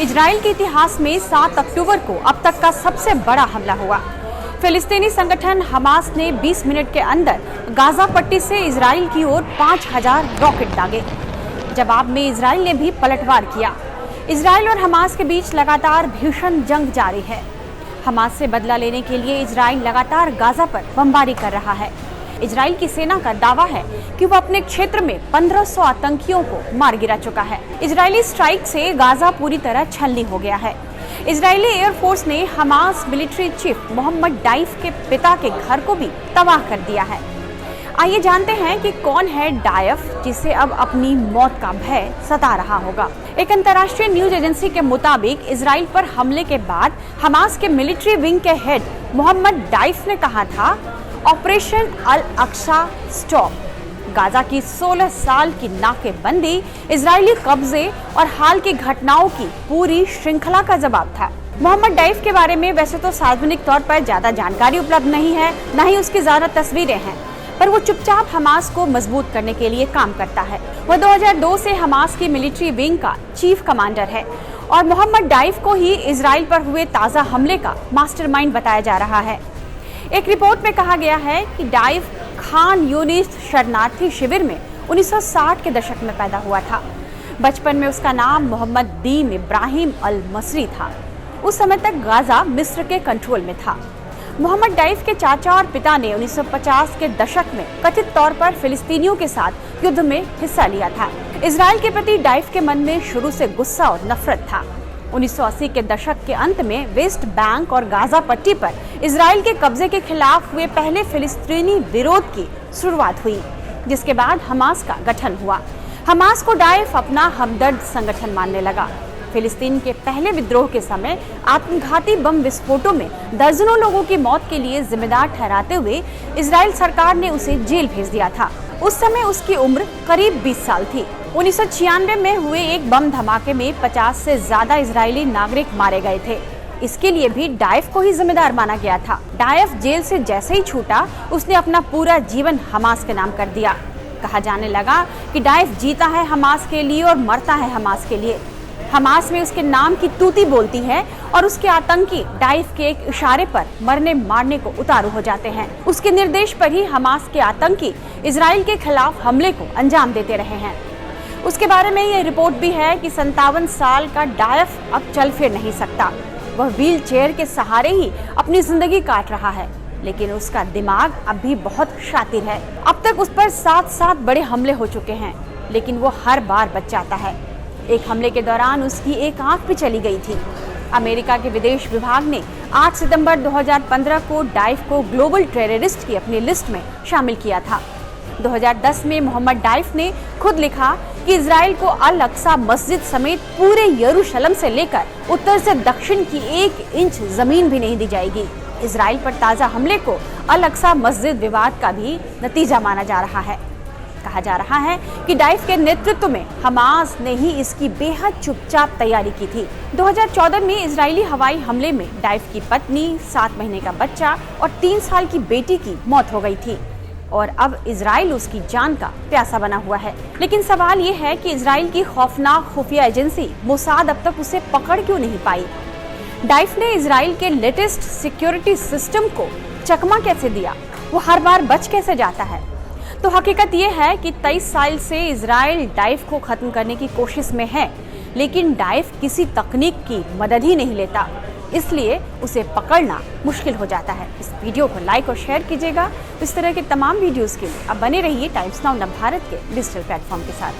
Israel के इतिहास में 7 अक्टूबर को अब तक का सबसे बड़ा हमला हुआ। फिलिस्तीनी संगठन हमास ने 20 मिनट के अंदर गाजा पट्टी से इजराइल की ओर 5000 रॉकेट दागे। जवाब में इजराइल ने भी पलटवार किया। इजराइल और हमास के बीच लगातार भीषण जंग जारी है। हमास से बदला लेने के लिए इजराइल लगातार गाजा पर बमबारी कर रहा है। इजराइल की सेना का दावा है कि वो अपने क्षेत्र में 1500 आतंकियों को मार गिरा चुका है। इजरायली स्ट्राइक से गाजा पूरी तरह छलनी हो गया है। इजरायली एयरफोर्स ने हमास मिलिट्री चीफ मोहम्मद डाइफ के पिता के घर को भी तबाह कर दिया है। आइए जानते हैं कि कौन है डाइफ, जिसे अब अपनी मौत का भय सता रहा होगा। एक अंतर्राष्ट्रीय न्यूज एजेंसी के मुताबिक इजराइल पर हमले के बाद हमास के मिलिट्री विंग के हेड मोहम्मद डाइफ ने कहा था, ऑपरेशन अल अक्सा स्टॉप गाजा की 16 साल की नाकेबंदी, इजरायली कब्जे और हाल की घटनाओं की पूरी श्रृंखला का जवाब था। मोहम्मद डाइफ के बारे में वैसे तो सार्वजनिक तौर पर ज्यादा जानकारी उपलब्ध नहीं है, न ही उसकी ज्यादा तस्वीरें हैं, पर वो चुपचाप हमास को मजबूत करने के लिए काम करता है। वह 2002 से हमास की मिलिट्री विंग का चीफ कमांडर है और मोहम्मद डाइफ को ही इजराइल पर हुए ताजा हमले का मास्टरमाइंड बताया जा रहा है। एक रिपोर्ट में कहा गया है कि डाइफ खान यूनिस शरणार्थी शिविर में 1960 के दशक में पैदा हुआ था। बचपन में उसका नाम मोहम्मद दीन इब्राहिम अल मसरी था। उस समय तक गाजा मिस्र के कंट्रोल में था। मोहम्मद डाइफ के चाचा और पिता ने 1950 के दशक में कथित तौर पर फिलिस्तीनियों के साथ युद्ध में हिस्सा लिया था। इजराइल के प्रति डाइफ के मन में शुरू से गुस्सा और नफरत था। 1980 के दशक के अंत में वेस्ट बैंक और गाजा पट्टी पर इजराइल के कब्जे के खिलाफ हुए पहले फिलिस्तीनी विरोध की शुरुआत हुई, जिसके बाद हमास का गठन हुआ। हमास को डाइफ अपना हमदर्द संगठन मानने लगा। फिलिस्तीन के पहले विद्रोह के समय आत्मघाती बम विस्फोटों में दर्जनों लोगों की मौत के लिए जिम्मेदार ठहराते हुए इजराइल सरकार ने उसे जेल भेज दिया था। उस समय उसकी उम्र करीब 20 साल थी। 1996 में हुए एक बम धमाके में 50 से ज्यादा इजरायली नागरिक मारे गए थे। इसके लिए भी डाइफ को ही जिम्मेदार माना गया था। डाइफ जेल से जैसे ही छूटा, उसने अपना पूरा जीवन हमास के नाम कर दिया। कहा जाने लगा कि डाइफ जीता है हमास के लिए और मरता है हमास के लिए। हमास में उसके नाम की तूती बोलती है और उसके आतंकी डाइफ के एक इशारे पर मरने मारने को उतारू हो जाते हैं। उसके निर्देश पर ही हमास के आतंकी इजराइल के खिलाफ हमले को अंजाम देते रहे हैं। उसके बारे में ये रिपोर्ट भी है कि 57 साल का डाइफ अब चल फिर नहीं सकता। वह व्हील चेयर के सहारे ही अपनी जिंदगी काट रहा है, लेकिन उसका दिमाग अब भी बहुत शातिर है। अब तक उस पर 7 बड़े हमले हो चुके हैं, लेकिन वो हर बार बच जाता है। एक हमले के दौरान उसकी एक आंख भी चली गई थी। अमेरिका के विदेश विभाग ने 8 सितंबर 2015 को डाइफ को ग्लोबल टेररिस्ट की अपनी लिस्ट में शामिल किया था। 2010 में मोहम्मद डाइफ ने खुद लिखा कि इजराइल को अल अक्सा मस्जिद समेत पूरे यरूशलेम से लेकर उत्तर से दक्षिण की 1 इंच जमीन भी नहीं दी जाएगी। इजराइल पर ताजा हमले को अल अक्सा मस्जिद विवाद का भी नतीजा माना जा रहा है। कहा जा रहा है कि डाइफ के नेतृत्व में हमास ने ही इसकी बेहद चुपचाप तैयारी की थी। 2014 में इजरायली हवाई हमले में डाइफ की पत्नी, 7 महीने का बच्चा और 3 साल की बेटी की मौत हो गई थी और अब इजराइल उसकी जान का प्यासा बना हुआ है। लेकिन सवाल ये है कि इजराइल की खौफनाक खुफिया एजेंसी मोसाद अब तक उसे पकड़ क्यों नहीं पाई। डाइफ ने इजराइल के लेटेस्ट सिक्योरिटी सिस्टम को चकमा कैसे दिया, वो हर बार बच कैसे जाता है। तो हकीकत ये है कि 23 साल से इजराइल डाइफ को खत्म करने की कोशिश में है, लेकिन डाइफ किसी तकनीक की मदद ही नहीं लेता, इसलिए उसे पकड़ना मुश्किल हो जाता है। इस वीडियो को लाइक और शेयर कीजिएगा। इस तरह के तमाम वीडियोस के लिए अब बने रहिए टाइम्स नाउ नव भारत के डिजिटल प्लेटफॉर्म के साथ।